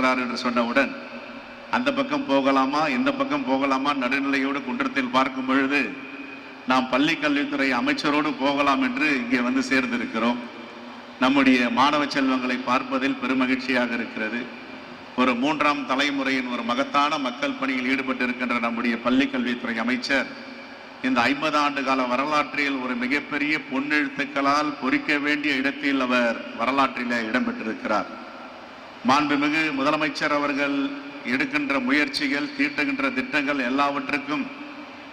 வருகிறார் என்று சொன்னவுடன் அந்த பக்கம் போகலாமா இந்த பக்கம் போகலாமா நடுநிலையோடு குன்றத்தில் பார்க்கும் பொழுது நாம் பள்ளி கல்வித்துறை அமைச்சரோடு போகலாம் என்று இங்கே வந்து சேர்ந்திருக்கிறோம். நம்முடைய மாணவ செல்வங்களை பார்ப்பதில் பெருமகிழ்ச்சியாக இருக்கிறது. ஒரு மூன்றாம் தலைமுறையின் ஒரு மகத்தான மக்கள் பணியில் ஈடுபட்டு இருக்கின்ற நம்முடைய பள்ளி கல்வித்துறை அமைச்சர் இந்த 50 ஆண்டு கால வரலாற்றில் ஒரு மிகப்பெரிய பொன்னெழுத்துக்களால் பொறிக்க வேண்டிய இடத்தில் அவர் வரலாற்றில் இடம்பெற்றிருக்கிறார். மாண்புமிகு முதலமைச்சர் அவர்கள் எடுக்கின்ற முயற்சிகள், தீட்டுகின்ற திட்டங்கள் எல்லாவற்றுக்கும்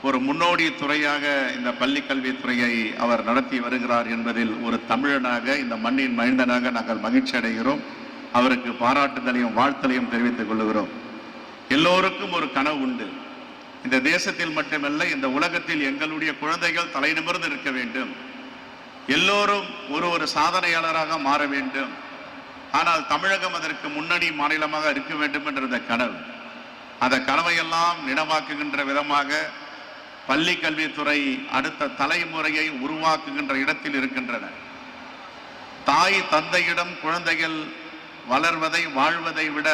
ஒரு முன்னோடி துறையாக இந்த பள்ளி கல்வித்துறையை அவர் நடத்தி வருகிறார் என்பதில் ஒரு தமிழனாக, இந்த மண்ணின் மைந்தனாக நாங்கள் மகிழ்ச்சி அடைகிறோம். அவருக்கு பாராட்டுதலையும் வாழ்த்தலையும் தெரிவித்துக் கொள்கிறோம். எல்லோருக்கும் ஒரு கனவு உண்டு. இந்த தேசத்தில் மட்டுமல்ல, இந்த உலகத்தில் எங்களுடைய குழந்தைகள் தலை நிமிர்ந்து இருக்க வேண்டும், எல்லோரும் ஒரு சாதனையாளராக மாற வேண்டும். ஆனால் தமிழகம் அதற்கு முன்னணி மாநிலமாக இருக்க வேண்டும் என்ற கனவு, அந்த கனவையெல்லாம் நினைவாக்குகின்ற விதமாக பள்ளி கல்வித்துறை அடுத்த தலைமுறையை உருவாக்குகின்ற இடத்தில் இருக்கின்றன. தாய் தந்தையிடம் குழந்தைகள் வளர்வதை, வாழ்வதை விட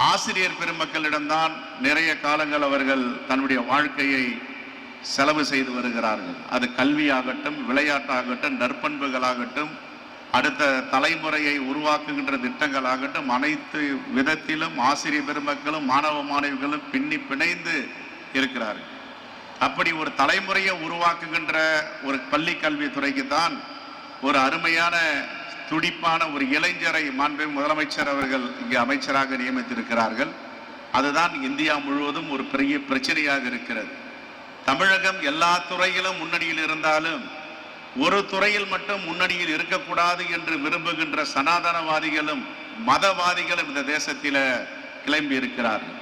ஆசிரியர் பெருமக்களிடம்தான் நிறைய காலங்கள் அவர்கள் தன்னுடைய வாழ்க்கையை செலவு செய்து வருகிறார்கள். அது கல்வியாகட்டும், விளையாட்டாகட்டும், நற்பண்புகளாகட்டும், அடுத்த தலைமுறையை உருவாக்குகின்ற திட்டங்களாகட்டும், அனைத்து விதத்திலும் ஆசிரியர் பெருமக்களும் மாணவ மாணவிகளும் பின்னி பிணைந்து இருக்கிறார்கள். அப்படி ஒரு தலைமுறையை உருவாக்குகின்ற ஒரு பள்ளி கல்வித்துறைக்கு தான் ஒரு அருமையான துடிப்பான ஒரு இளைஞரை மாண்புமிகு முதலமைச்சர் அவர்கள் இங்கு அமைச்சராக நியமித்திருக்கிறார்கள். அதுதான் இந்தியா முழுவதும் ஒரு பெரிய பிரச்சனையாக இருக்கிறது. தமிழகம் எல்லா துறையிலும் முன்னணியில் இருந்தாலும் ஒரு துறையில் மட்டும் முன்னணியில் இருக்கக்கூடாது என்று விரும்புகின்ற சனாதனவாதிகளும் மதவாதிகளும் இந்த தேசத்தில் கிளம்பி இருக்கிறார்கள்.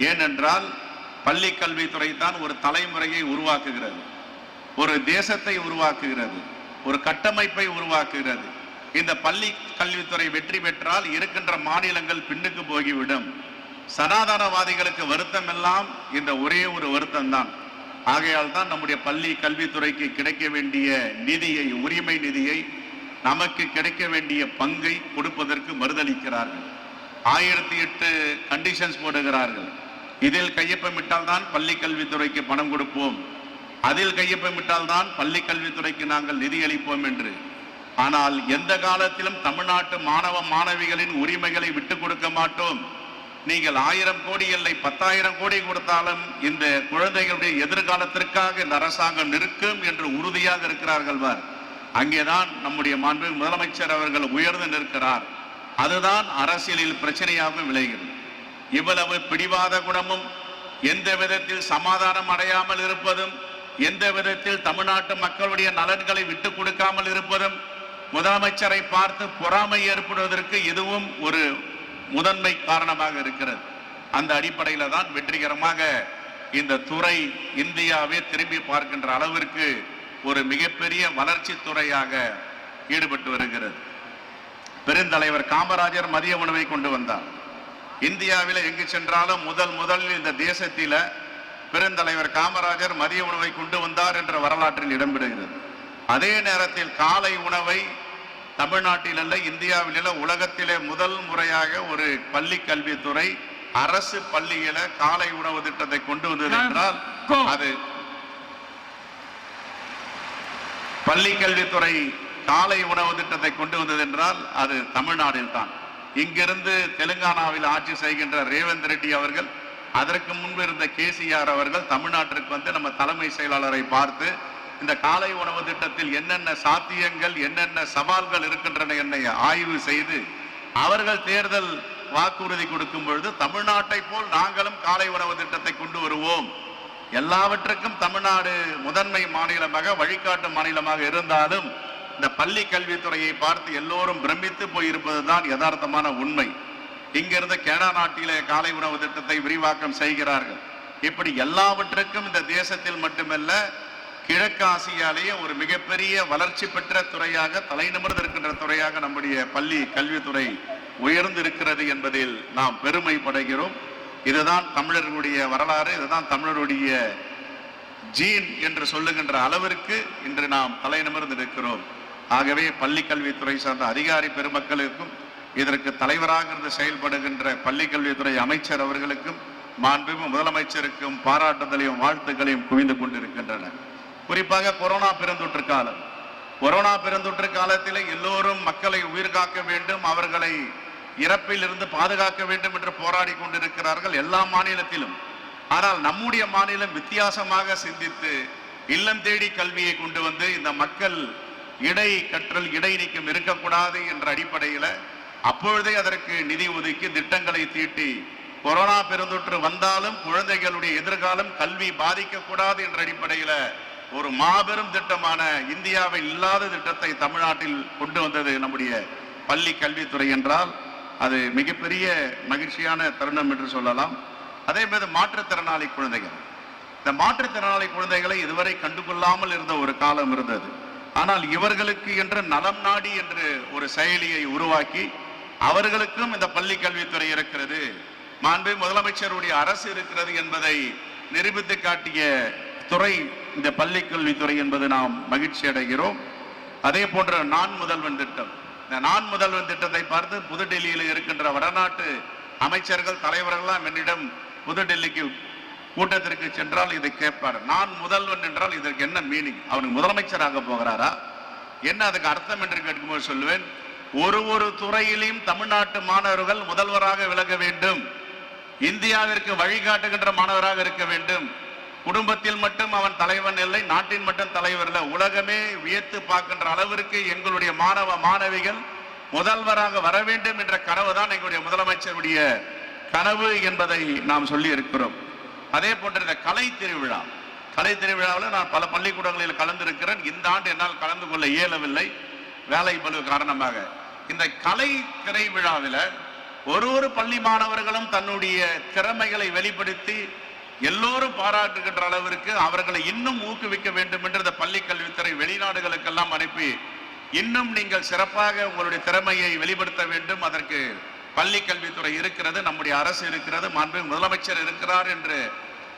ஏனென்றால் பள்ளி கல்வித்துறை தான் ஒரு தலைமுறையை உருவாக்குகிறது, ஒரு தேசத்தை உருவாக்குகிறது, ஒரு கட்டமைப்பை உருவாக்குகிறது. இந்த பள்ளி கல்வித்துறை வெற்றி பெற்றால் இருக்கின்ற மாநிலங்கள் பின்னுக்கு போகிவிடும். சனாதனவாதிகளுக்கு வருத்தம் எல்லாம் இந்த ஒரே ஒரு வருத்தம் தான். ஆகையால் தான் நம்முடைய பள்ளி கல்வித்துறைக்கு கிடைக்க வேண்டிய நிதியை, உரிமை நிதியை, நமக்கு கிடைக்க வேண்டிய பங்கை கொடுப்பதற்கு மறுதளிக்கிறார்கள். 1008 கண்டிஷன்ஸ் போடுகிறார்கள். இதில் கையொப்பமிட்டால் தான் பள்ளி கல்வித்துறைக்கு பணம் கொடுப்போம், அதில் கையொப்பமிட்டால் தான் பள்ளி கல்வித்துறைக்கு நாங்கள் நிதி அளிப்போம் என்று. ஆனால் எந்த காலத்திலும் தமிழ்நாட்டு மாணவ மாணவிகளின் உரிமைகளை விட்டுக் கொடுக்க மாட்டோம். நீங்கள் 1000 கோடி இல்லை 10,000 கோடி கொடுத்தாலும் இந்த குழந்தைகளுடைய எதிர்காலத்திற்காக இந்த அரசாங்கம் நிற்கும் என்று உறுதியாக இருக்கிறார்கள். அங்கேதான் நம்முடைய மாண்புமிகு முதலமைச்சர் அவர்கள் உயர்ந்து நிற்கிறார். அதுதான் அரசியலில் பிரச்சனையாக விளைகிறது. இவ்வளவு பிடிவாத குணமும், எந்த விதத்தில் சமாதானம் அடையாமல் இருப்பதும், எந்த விதத்தில் தமிழ்நாட்டு மக்களுடைய நலன்களை விட்டுக் கொடுக்காமல் இருப்பதும், முதலமைச்சரை பார்த்து பொறாமை ஏற்படுவதற்கு இதுவும் ஒரு முதன்மை காரணமாக இருக்கிறது. அந்த அடிப்படையில தான் வெற்றிகரமாக இந்த துறை இந்தியாவே திரும்பி பார்க்கின்ற அளவிற்கு ஒரு மிகப்பெரிய வளர்ச்சி துறையாக ஈடுபட்டு வருகிறது. பெருந்தலைவர் காமராஜர் மதிய உணவை கொண்டு வந்தார். இந்தியாவில் எங்கு சென்றாலும் முதலில் இந்த தேசத்தில பெருந்தலைவர் காமராஜர் மதிய உணவை கொண்டு வந்தார் என்ற வரலாற்றில் இடம்பெறுகிறது. அதே நேரத்தில் காலை உணவை தமிழ்நாட்டில் அல்ல, இந்தியாவில் அல்ல, உலகத்திலே முதல் முறையாக ஒரு பள்ளி கல்வித்துறை அரசு பள்ளியில காலை உணவு திட்டத்தை கொண்டு வந்தது என்றால் அது பள்ளி கல்வித்துறை காலை உணவு திட்டத்தை கொண்டு வந்தது என்றால் அது தமிழ்நாட்டில் தான். இங்கிருந்து தெலுங்கானாவில் ஆட்சி செய்கின்ற ரேவந்த் ரெட்டி அவர்கள், அதற்கு முன்பு இருந்த கேசிஆர் அவர்கள் தமிழ்நாட்டிற்கு வந்து நம்ம தலைமை செயலாளரை பார்த்து இந்த காலை உணவு திட்டத்தில் என்னென்ன சாத்தியங்கள், என்னென்ன சவால்கள் இருக்கின்றன என்னை ஆய்வு செய்து அவர்கள் தேர்தல் வாக்குறுதி கொடுக்கும் பொழுது தமிழ்நாட்டை போல் நாங்களும் காலை உணவு திட்டத்தை கொண்டு வருவோம், எல்லாவற்றுக்கும் தமிழ்நாடு முதன்மை மாநிலமாக, வழிகாட்டு மாநிலமாக இருந்தாலும் இந்த பள்ளி கல்வித்துறையை பார்த்து எல்லோரும் பிரமித்து போயிருப்பதுதான் யதார்த்தமான உண்மை. இங்கிருந்து கேரளா நாட்டிலே காலை உணவு திட்டத்தை விரிவாக்கம் செய்கிறார்கள். இப்படி எல்லாவற்றுக்கும் இந்த தேசத்தில் மட்டுமல்ல, கிழக்கு ஆசியாலேயே ஒரு மிகப்பெரிய வளர்ச்சி பெற்ற துறையாக, தலை நிமிர்ந்து இருக்கின்ற துறையாக நம்முடைய பள்ளி கல்வித்துறை உயர்ந்து இருக்கிறது என்பதில் நாம் பெருமைப்படுகிறோம். இதுதான் தமிழர்களுடைய வரலாறு, இதுதான் தமிழருடைய ஜீன் என்று சொல்லுகின்ற அளவிற்கு இன்று நாம் தலை நிமிர்ந்து இருக்கிறோம். ஆகவே பள்ளி கல்வித்துறை சார்ந்த அதிகாரி பெருமக்களுக்கும் இதற்கு தலைவராக இருந்து செயல்படுகின்ற பள்ளிக்கல்வித்துறை அமைச்சர் அவர்களுக்கும் மாண்புமிகு முதலமைச்சருக்கும் பாராட்டுதலையும் வாழ்த்துக்களையும் குவிந்து கொண்டிருக்கின்றன. குறிப்பாக கொரோனா பெருந்தொற்று காலம், கொரோனா பெருந்தொற்று காலத்தில் எல்லோரும் மக்களை உயிர் காக்க வேண்டும், அவர்களை இறப்பில் இருந்து பாதுகாக்க வேண்டும் என்று போராடி கொண்டிருக்கிறார்கள் எல்லா மாநிலத்திலும். ஆனால் நம்முடைய மாநிலம் வித்தியாசமாக சிந்தித்து இல்லம் தேடி கல்வியை கொண்டு வந்து இந்த மக்கள் இடை கற்றல் இடை நீக்கம் இருக்கக்கூடாது என்ற அடிப்படையில் அப்பொழுதே அதற்கு நிதி ஒதுக்கி திட்டங்களை தீட்டி கொரோனா பெருந்தொற்று வந்தாலும் குழந்தைகளுடைய எதிர்காலம் கல்வி பாதிக்கக்கூடாது என்ற அடிப்படையில் ஒரு மாபெரும் திட்டமான இந்தியாவில் இல்லாத திட்டத்தை தமிழ்நாட்டில் கொண்டு வந்தது நம்முடைய பள்ளி கல்வித்துறை என்றால் அது மிகப்பெரிய மகிழ்ச்சியான தருணம் என்று சொல்லலாம். அதே மாதிரி மாற்றுத்திறனாளி குழந்தைகள், இந்த மாற்றுத்திறனாளி குழந்தைகளை இதுவரை கண்டுகொள்ளாமல் இருந்த ஒரு காலம் இருந்தது. ஆனால் இவர்களுக்கு என்று நலம் நாடி என்று ஒரு செயலியை உருவாக்கி அவர்களுக்கும் இந்த பள்ளி கல்வித்துறை இருக்கிறது, மாண்பு முதலமைச்சருடைய அரசு இருக்கிறது என்பதை நிரூபித்து காட்டிய துறை இந்த பள்ளி கல்வித்துறை என்பது நாம் மகிழ்ச்சி அடைகிறோம். அதே போன்ற நான் முதல்வன் திட்டம், இந்த நான் முதல்வன் திட்டத்தை பார்த்து புதுடெல்லியில் இருக்கின்ற வடநாட்டு அமைச்சர்கள் தலைவர்கள்லாம் என்னிடம் புதுடெல்லிக்கு கூட்டத்திற்கு சென்றால் இதை கேட்பார். நான் முதல்வன் என்றால் இதற்கு என்ன மீனிங், அவனுக்கு முதலமைச்சராக போகிறாரா என்ன அதுக்கு அர்த்தம் என்று கேட்கும்போது சொல்லுவேன், ஒரு துறையிலும் தமிழ்நாட்டு மாணவர்கள் முதல்வராக விளங்க வேண்டும், இந்தியாவிற்கு வழிகாட்டுகின்ற மாணவராக இருக்க வேண்டும். குடும்பத்தில் மட்டும் அவன் தலைவன் இல்லை, நாட்டின் மட்டும் தலைவர் இல்லை, உலகமே வியத்து பார்க்கின்ற அளவிற்கு எங்களுடைய மாணவ மாணவிகள் முதல்வராக வர வேண்டும் என்ற கனவு தான் எங்களுடைய முதலமைச்சருடைய கனவு என்பதை நாம் சொல்லி இருக்கிறோம். அதே போன்ற இந்த கலை திருவிழாவில் நான் பல பள்ளிக்கூடங்களில் கலந்திருக்கிறேன். இந்த ஆண்டு என்னால் கலந்து கொள்ள இயலவில்லை வேலை பளு காரணமாக. இந்த கலை திரைவிழாவில் ஒரு பள்ளி மாணவர்களும் தன்னுடைய திறமைகளை வெளிப்படுத்தி எல்லோரும் பாராட்டுகின்ற அளவிற்கு அவர்களை இன்னும் ஊக்குவிக்க வேண்டும் என்று இந்த பள்ளி கல்வித்துறை வெளிநாடுகளுக்கெல்லாம் அனுப்பி இன்னும் நீங்கள் சிறப்பாக உங்களுடைய திறமையை வெளிப்படுத்த வேண்டும், அதற்கு பள்ளி கல்வித்துறை இருக்கிறது, நம்முடைய அரசு இருக்கிறது, மாண்புமிகு முதலமைச்சர் இருக்கிறார் என்று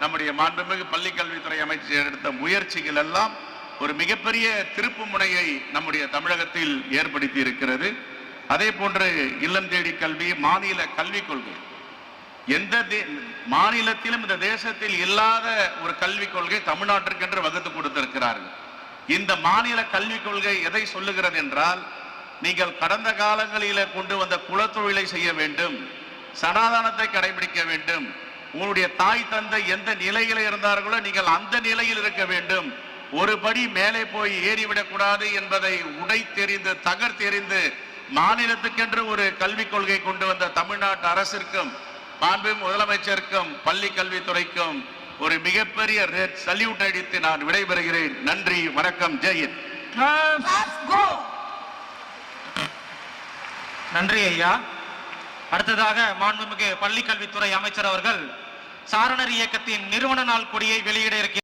நம்முடைய மாண்புமிகு பள்ளி கல்வித்துறை அமைச்சர் எடுத்த முயற்சிகள் எல்லாம் ஒரு மிகப்பெரிய திருப்பு முனையை நம்முடைய தமிழகத்தில் ஏற்படுத்தி இருக்கிறது. அதே போன்று இல்லம் தேடி கல்வி, மாநில கல்விக் கொள்கை, எந்த மாநிலத்திலும் இந்த தேசத்தில் இல்லாத ஒரு கல்விக் கொள்கை தமிழ்நாட்டிற்கு என்று வகுத்து கொடுத்திருக்கிறார்கள். இந்த மாநில கல்விக் கொள்கை எதை சொல்லுகிறது என்றால், நீங்கள் கடந்த காலங்களில கொண்டு வந்த குலத்தொழிலை செய்ய வேண்டும், சனாதானத்தை கடைபிடிக்க வேண்டும், உங்களுடைய தாய் தந்தை எந்த நிலையில இருந்தார்களோ நீங்கள் அந்த நிலையில் இருக்க வேண்டும், ஒரு படி மேலே போய் ஏறிவிடக் கூடாது என்பதை உடை தெரிந்து தகர் தெரிந்து மாநிலத்துக்கென்று ஒரு கல்விக் கொள்கை கொண்டு வந்த தமிழ்நாட்டு அரசிற்கும் மாண்புமிகு முதலமைச்சருக்கும் பள்ளி கல்வித்துறைக்கும் ஒரு மிகப்பெரிய ரெட் சல்யூட் அடித்து நான் விடைபெறுகிறேன். நன்றி, வணக்கம், ஜெயஹிந்த். நன்றி ஐயா. அடுத்ததாக மாண்புமிகு பள்ளி கல்வித்துறை அமைச்சர் அவர்கள் சாரணர் இயக்கத்தின் நிறுவன நாள் கொடியை வெளியிட இருக்கிறார்.